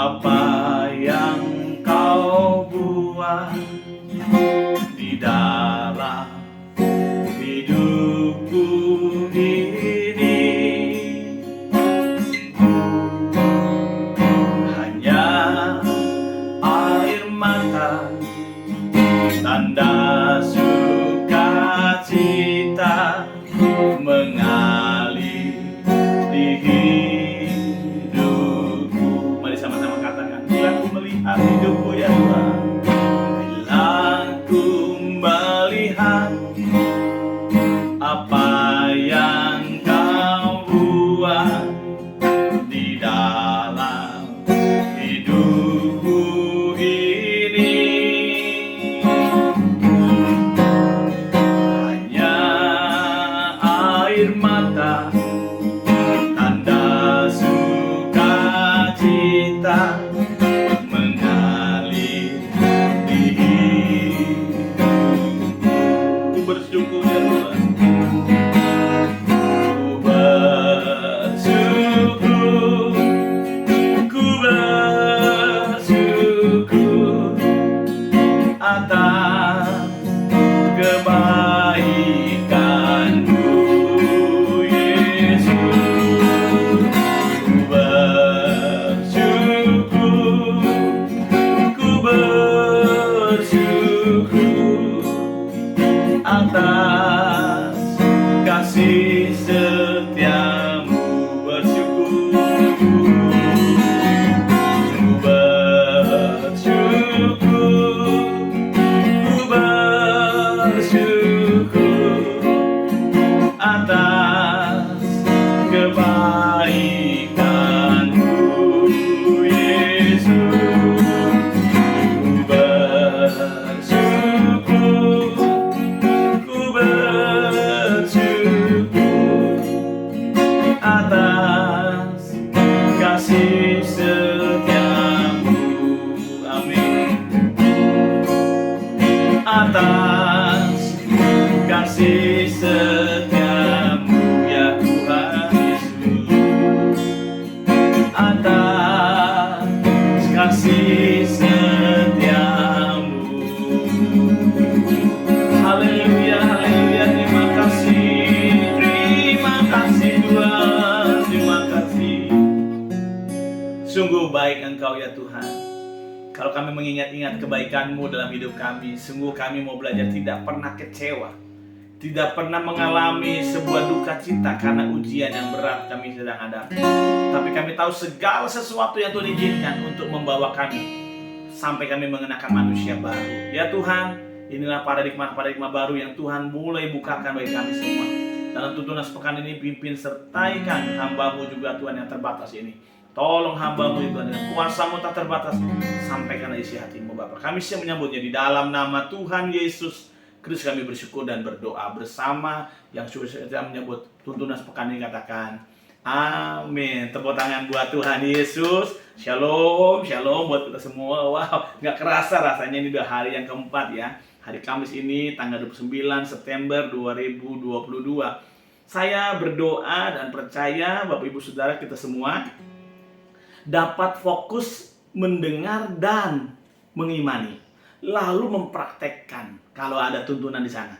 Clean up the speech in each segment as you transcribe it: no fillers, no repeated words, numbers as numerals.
apa yang kau buat di dalam hidupku ini. Hanya air mata, tanda sukacita mengalir di hidupku. Mari sama-sama katakan, bila ku melihat hidupku ya Tuhan, bila ku melihat apa yang kau buat di dalam hidupku ini. Hanya air mata, tanda sukacita mengalir di hidupku. Ku bersyukur ya Tuhan, ku bersyukur, ku bersyukur atas kebaikan-Mu, Yesus. Ku bersyukur, ku bersyukur atas kasih setia-Mu. Bersyukur, ku bersyukur, ku bersyukur atas kebaikan-Mu, Yesus. Ku bersyukur, ku bersyukur atas kasih setia-Mu. Amin. Atas kasih setia-Mu ya Tuhan Yesus, atas kasih setia-Mu. Haleluya, haleluya, terima kasih Tuhan, terima kasih. Sungguh baik Engkau ya Tuhan. Kalau kami mengingat-ingat kebaikan-Mu dalam hidup kami, sungguh kami mau belajar tidak pernah kecewa, tidak pernah mengalami sebuah duka cita karena ujian yang berat kami sedang hadapi. Tapi kami tahu segala sesuatu yang Tuhan izinkan untuk membawa kami sampai kami mengenakan manusia baru. Ya Tuhan, inilah paradigma baru yang Tuhan mulai bukakan bagi kami semua. Dalam tuntunan sepekan ini, pimpin sertaikan hamba-Mu juga Tuhan yang terbatas ini. Tolong hamba-Mu itu dengan kuasa-Mu tak terbatas, sampaikan isi hati-Mu Bapa. Kami siap menyambutnya di dalam nama Tuhan Yesus Kristus. Kami bersyukur dan berdoa bersama yang sudah menyambut tuntunan sepekan ini, katakan amin. Tepuk tangan buat Tuhan Yesus. Shalom, shalom buat kita semua. Wow, gak kerasa rasanya ini udah hari yang keempat ya. Hari Kamis ini tanggal 29 September 2022. Saya berdoa dan percaya Bapak Ibu Saudara kita semua dapat fokus mendengar dan mengimani, lalu mempraktekkan kalau ada tuntunan di sana.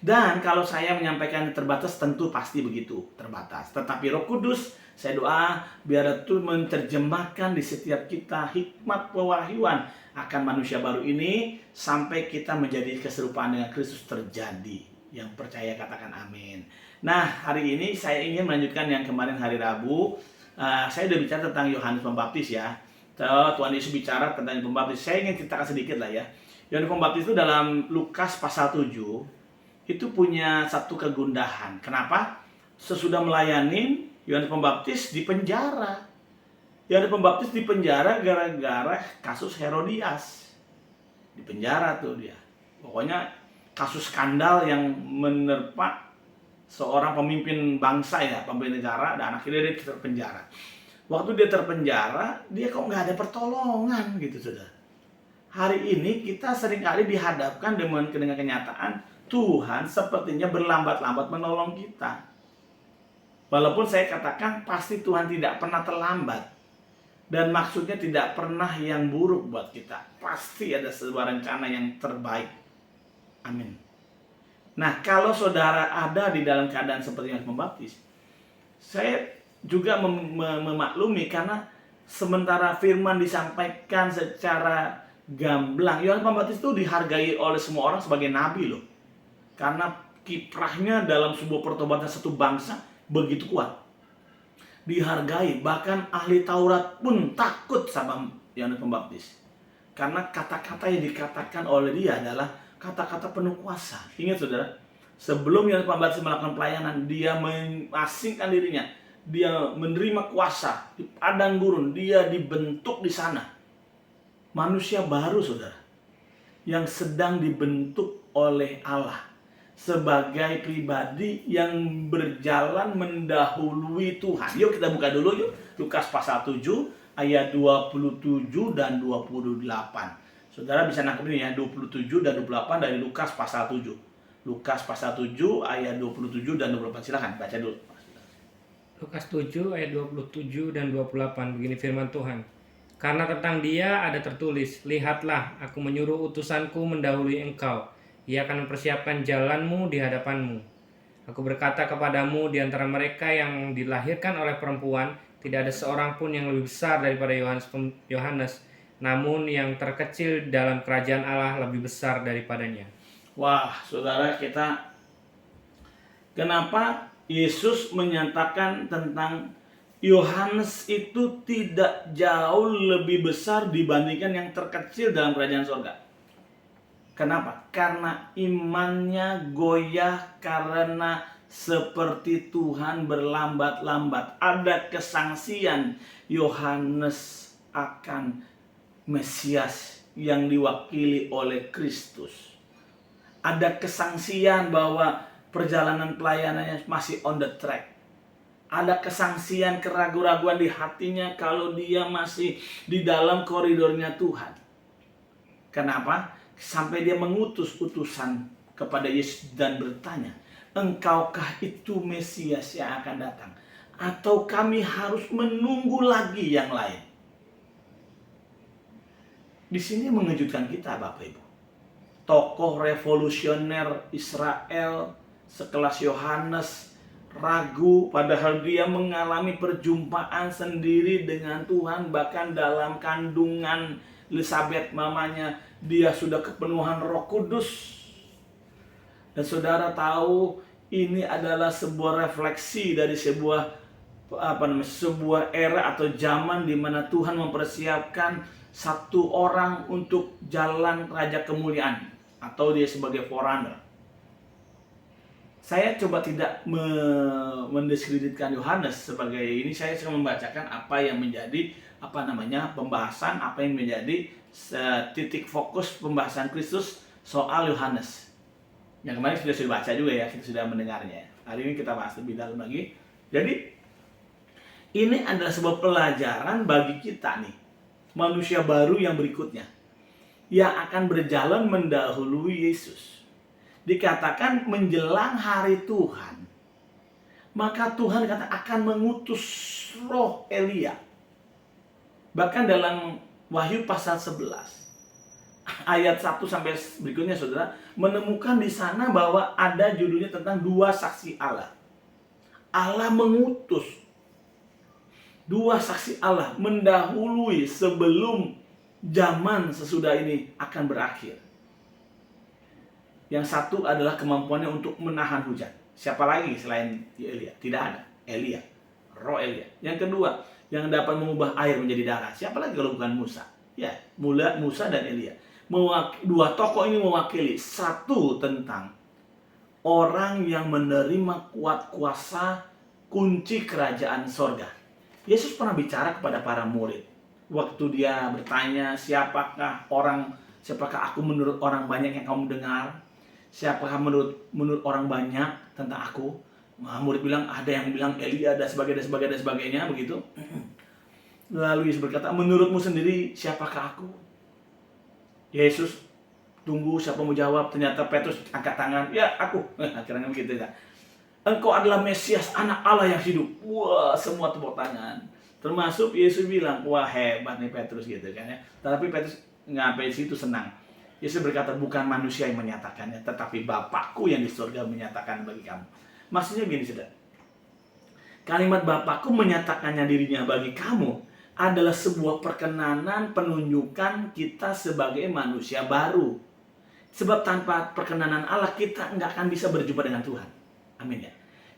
Dan kalau saya menyampaikan terbatas, tentu pasti begitu terbatas. Tetapi Roh Kudus, saya doa biar Tuhan menerjemahkan di setiap kita hikmat pewahyuan akan manusia baru ini sampai kita menjadi keserupaan dengan Kristus terjadi. Yang percaya katakan amin. Nah, hari ini saya ingin melanjutkan yang kemarin hari Rabu. Saya sudah bicara tentang Yohanes Pembaptis ya. Tuhan Yesus bicara tentang Pembaptis. Saya ingin ceritakan sedikit lah ya. Yohanes Pembaptis itu dalam Lukas pasal 7 itu punya satu kegundahan. Kenapa? Sesudah melayani, Yohanes Pembaptis dipenjara. Yohanes Pembaptis dipenjara gara-gara kasus Herodias. Dipenjara tuh dia. Pokoknya kasus skandal yang menerpa seorang pemimpin bangsa ya, pemimpin negara, dan akhirnya dia terpenjara. Waktu dia terpenjara, dia kok nggak ada pertolongan gitu saudara. Hari ini kita seringkali dihadapkan dengan kenyataan Tuhan sepertinya berlambat-lambat menolong kita. Walaupun saya katakan pasti Tuhan tidak pernah terlambat. Dan maksudnya tidak pernah yang buruk buat kita. Pasti ada sebuah rencana yang terbaik. Amin. Nah, kalau saudara ada di dalam keadaan seperti Yohanes Pembaptis, saya juga memaklumi karena sementara firman disampaikan secara gamblang, Yohanes Pembaptis itu dihargai oleh semua orang sebagai nabi loh. Karena kiprahnya dalam sebuah pertobatan satu bangsa begitu kuat. Dihargai, bahkan ahli Taurat pun takut sama Yohanes Pembaptis. Karena kata-kata yang dikatakan oleh dia adalah kata-kata penuh kuasa. Ingat saudara, sebelum Yohanes Pembaptis melakukan pelayanan, dia mengasingkan dirinya. Dia menerima kuasa di padang gurun, dia dibentuk di sana. Manusia baru saudara, yang sedang dibentuk oleh Allah sebagai pribadi yang berjalan mendahului Tuhan. Yuk kita buka dulu yuk Lukas pasal 7 ayat 27 dan 28. Saudara bisa nangkep ini ya, 27 dan 28 dari Lukas pasal 7. Lukas pasal 7 ayat 27 dan 28. Silakan baca dulu. Lukas 7 ayat 27 dan 28. Begini firman Tuhan. Karena tentang dia ada tertulis, lihatlah aku menyuruh utusanku mendahului engkau. Ia akan mempersiapkan jalanmu di hadapanmu. Aku berkata kepadamu, di antara mereka yang dilahirkan oleh perempuan, tidak ada seorang pun yang lebih besar daripada Yohanes. Namun yang terkecil dalam kerajaan Allah lebih besar daripadanya. Wah, saudara, kenapa Yesus menyatakan tentang Yohanes itu tidak jauh lebih besar dibandingkan yang terkecil dalam kerajaan surga? Kenapa? Karena imannya goyah karena seperti Tuhan berlambat-lambat. Ada kesangsian Yohanes akan Mesias yang diwakili oleh Kristus. Ada kesangsian bahwa perjalanan pelayanannya masih on the track. Ada kesangsian, keraguan-raguan di hatinya kalau dia masih di dalam koridornya Tuhan. Kenapa? Sampai dia mengutus utusan kepada Yesus dan bertanya, engkaukah itu Mesias yang akan datang? Atau kami harus menunggu lagi yang lain? Di sini mengejutkan kita Bapak Ibu. Tokoh revolusioner Israel sekelas Yohanes ragu, padahal dia mengalami perjumpaan sendiri dengan Tuhan. Bahkan dalam kandungan Elizabeth mamanya, dia sudah kepenuhan Roh Kudus. Dan saudara tahu, ini adalah sebuah refleksi dari sebuah era atau zaman di mana Tuhan mempersiapkan satu orang untuk jalan raja kemuliaan, atau dia sebagai forerunner. Saya coba tidak mendiskreditkan Yohanes sebagai ini. Saya sedang membacakan apa yang menjadi pembahasan, apa yang menjadi titik fokus pembahasan Kristus soal Yohanes. Yang kemarin sudah dibaca juga ya, kita sudah mendengarnya. Hari ini kita bahas lebih dalam lagi. Jadi ini adalah sebuah pelajaran bagi kita nih, manusia baru yang berikutnya, yang akan berjalan mendahului Yesus. Dikatakan menjelang hari Tuhan, maka Tuhan akan mengutus roh Elia. Bahkan dalam Wahyu pasal 11 ayat 1 sampai berikutnya saudara menemukan di sana bahwa ada judulnya tentang dua saksi Allah. Allah mengutus dua saksi Allah mendahului sebelum zaman sesudah ini akan berakhir. Yang satu adalah kemampuannya untuk menahan hujan. Siapa lagi selain Elia? Tidak ada. Elia, roh Elia. Yang kedua, yang dapat mengubah air menjadi darah. Siapa lagi kalau bukan Musa? Ya, Musa dan Elia. Dua tokoh ini mewakili satu tentang orang yang menerima kuasa kunci kerajaan sorga. Yesus pernah bicara kepada para murid waktu dia bertanya, siapakah aku menurut orang banyak yang kamu dengar? Siapakah menurut orang banyak tentang aku? Murid bilang, ada yang bilang Elia, dan sebagainya begitu. Lalu Yesus berkata, menurutmu sendiri siapakah aku? Yesus tunggu siapa mau jawab. Ternyata Petrus angkat tangan, ya aku. Akhirnya begitu ya. Engkau adalah Mesias, anak Allah yang hidup. Wah, semua tepuk tangan. Termasuk Yesus bilang, wah hebat nih Petrus gitu kan ya. Tapi Petrus nggak sampai situ senang. Yesus berkata, bukan manusia yang menyatakannya, tetapi Bapakku yang di surga menyatakan bagi kamu. Maksudnya gini, saudara. Kalimat Bapakku menyatakannya dirinya bagi kamu adalah sebuah perkenanan penunjukan kita sebagai manusia baru. Sebab tanpa perkenanan Allah kita nggak akan bisa berjumpa dengan Tuhan. Amin ya.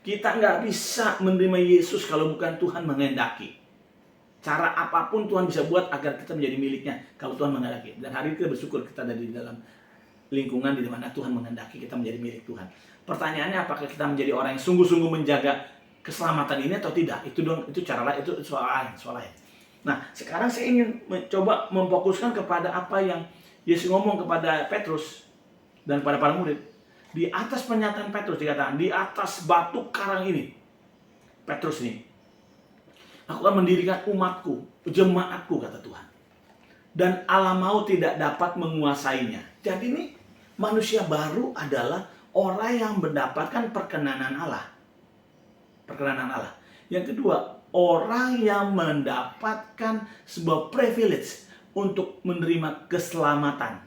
Kita nggak bisa menerima Yesus kalau bukan Tuhan menghendaki. Cara apapun Tuhan bisa buat agar kita menjadi miliknya kalau Tuhan menghendaki. Dan hari ini kita bersyukur kita ada di dalam lingkungan di mana Tuhan menghendaki kita menjadi milik Tuhan. Pertanyaannya, apakah kita menjadi orang yang sungguh-sungguh menjaga keselamatan ini atau tidak? Itu cara lain, itu soal lain. Nah, sekarang saya ingin mencoba memfokuskan kepada apa yang Yesus ngomong kepada Petrus dan kepada para murid. Di atas pernyataan Petrus dikatakan, di atas batu karang ini, Petrus ini, aku akan mendirikan umatku, jemaatku, kata Tuhan. Dan alam maut tidak dapat menguasainya. Jadi ini manusia baru adalah orang yang mendapatkan perkenanan Allah. Perkenanan Allah. Yang kedua, orang yang mendapatkan sebuah privilege untuk menerima keselamatan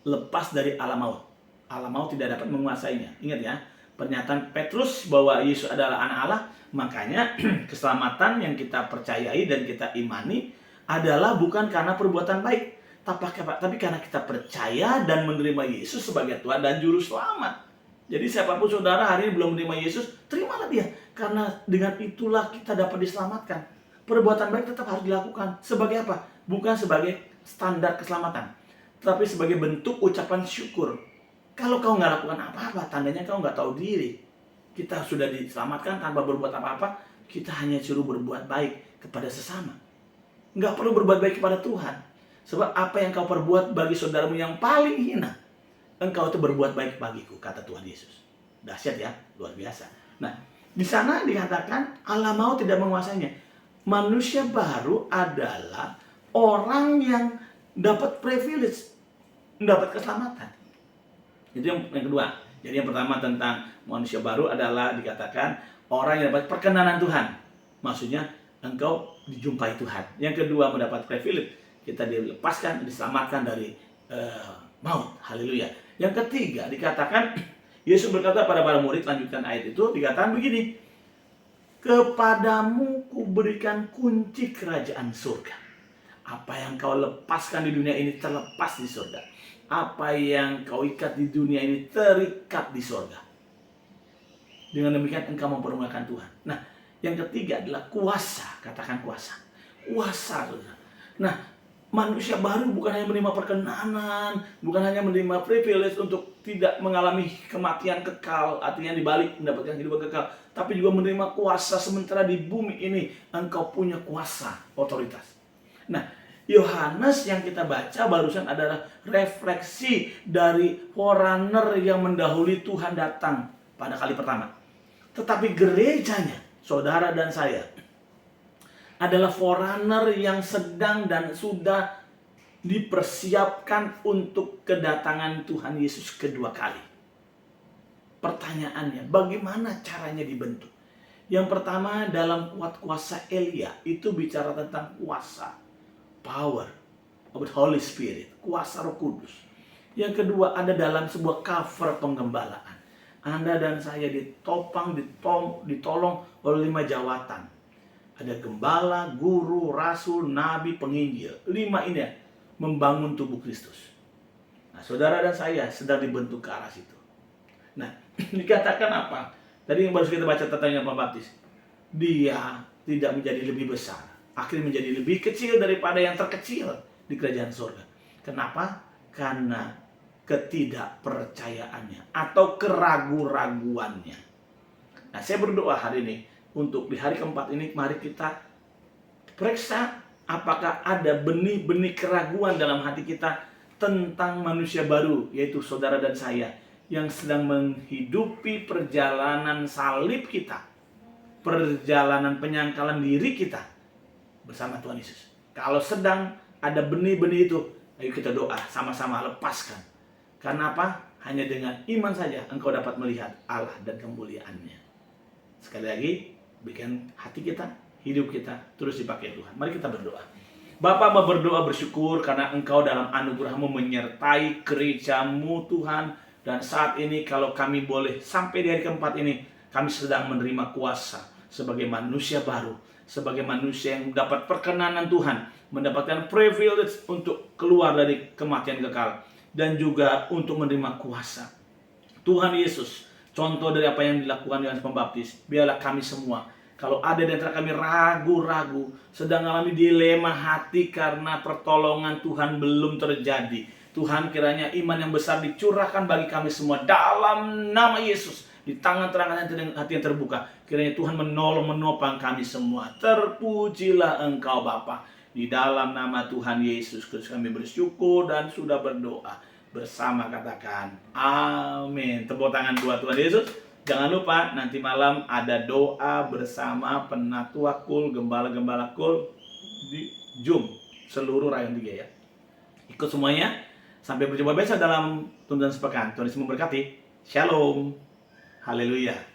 lepas dari alam maut. Alam maut tidak dapat menguasainya. Ingat ya, pernyataan Petrus bahwa Yesus adalah anak Allah. Makanya keselamatan yang kita percayai dan kita imani adalah bukan karena perbuatan baik, tapi karena kita percaya dan menerima Yesus sebagai Tuhan dan Juru Selamat. Jadi siapapun saudara hari ini belum menerima Yesus, terimalah dia. Karena dengan itulah kita dapat diselamatkan. Perbuatan baik tetap harus dilakukan. Sebagai apa? Bukan sebagai standar keselamatan, tetapi sebagai bentuk ucapan syukur. Kalau kau nggak lakukan apa-apa, tandanya kau nggak tahu diri. Kita sudah diselamatkan tanpa berbuat apa-apa. Kita hanya suruh berbuat baik kepada sesama. Nggak perlu berbuat baik kepada Tuhan. Sebab apa yang kau perbuat bagi saudaramu yang paling hina, engkau itu berbuat baik bagiku, kata Tuhan Yesus. Dahsyat ya, luar biasa. Nah, di sana dikatakan alam maut tidak menguasainya. Manusia baru adalah orang yang dapat privilege, mendapat keselamatan. Itu yang kedua. Jadi yang pertama tentang manusia baru adalah dikatakan orang yang dapat perkenanan Tuhan. Maksudnya engkau dijumpai Tuhan. Yang kedua mendapat privilege, kita dilepaskan, diselamatkan dari maut. Haleluya. Yang ketiga dikatakan Yesus berkata pada para murid, lanjutkan ayat itu, dikatakan begini, kepadamu kuberikan kunci kerajaan surga. Apa yang kau lepaskan di dunia ini terlepas di surga. Apa yang kau ikat di dunia ini terikat di surga. Dengan demikian engkau mempermuliakan Tuhan. Nah, yang ketiga adalah kuasa. Katakan kuasa. Kuasa. Nah, manusia baru bukan hanya menerima perkenanan, bukan hanya menerima privilege untuk tidak mengalami kematian kekal, artinya dibalik mendapatkan kehidupan kekal, tapi juga menerima kuasa sementara di bumi ini engkau punya kuasa, otoritas. Nah, Yohanes yang kita baca barusan adalah refleksi dari forerunner yang mendahului Tuhan datang pada kali pertama. Tetapi gerejanya, saudara dan saya, adalah forerunner yang sedang dan sudah dipersiapkan untuk kedatangan Tuhan Yesus kedua kali. Pertanyaannya, bagaimana caranya dibentuk? Yang pertama, dalam kuasa Elia, itu bicara tentang kuasa, power of the Holy Spirit, kuasa Roh Kudus. Yang kedua, ada dalam sebuah cover penggembalaan. Anda dan saya ditopang, ditolong oleh 5 jawatan. Ada gembala, guru, rasul, nabi, penginjil. 5 ini membangun tubuh Kristus. Nah, saudara dan saya sedang dibentuk ke arah situ. Nah, dikatakan apa? Tadi yang baru kita baca tentang Yohanes Pembaptis. Dia tidak menjadi lebih besar, akhirnya menjadi lebih kecil daripada yang terkecil di kerajaan surga. Kenapa? Karena ketidakpercayaannya atau keraguan-raguannya. Nah, saya berdoa hari ini untuk di hari keempat ini, mari kita periksa apakah ada benih-benih keraguan dalam hati kita tentang manusia baru, yaitu saudara dan saya, yang sedang menghidupi perjalanan salib kita, perjalanan penyangkalan diri kita bersama Tuhan Yesus. Kalau sedang ada benih-benih itu, ayo kita doa sama-sama lepaskan. Karena apa? Hanya dengan iman saja engkau dapat melihat Allah dan kemuliaannya. Sekali lagi, berikan hati kita, hidup kita terus dipakai Tuhan. Mari kita berdoa. Bapa, mau berdoa bersyukur karena Engkau dalam anugerah-Mu menyertai gereja-Mu Tuhan. Dan saat ini kalau kami boleh sampai di hari keempat ini, kami sedang menerima kuasa sebagai manusia baru, sebagai manusia yang mendapat perkenanan Tuhan, mendapatkan privilege untuk keluar dari kematian kekal, dan juga untuk menerima kuasa. Tuhan Yesus, contoh dari apa yang dilakukan Yohanes Pembaptis, biarlah kami semua, kalau ada di antara kami ragu-ragu, sedang mengalami dilema hati karena pertolongan Tuhan belum terjadi, Tuhan, kiranya iman yang besar dicurahkan bagi kami semua dalam nama Yesus. Di tangan terangkan hati yang terbuka, kiranya Tuhan menolong menopang kami semua. Terpujilah Engkau Bapa. Di dalam nama Tuhan Yesus Kristus kami bersyukur dan sudah berdoa bersama, katakan amin. Tepuk tangan buat Tuhan Yesus. Jangan lupa nanti malam ada doa bersama penatua kul, gembala-gembala kul di Zoom seluruh Rayon 3 ya. Ikut semuanya. Sampai berjumpa besok dalam tuntunan sepekan. Tuhan Yesus memberkati. Shalom. Haleluya.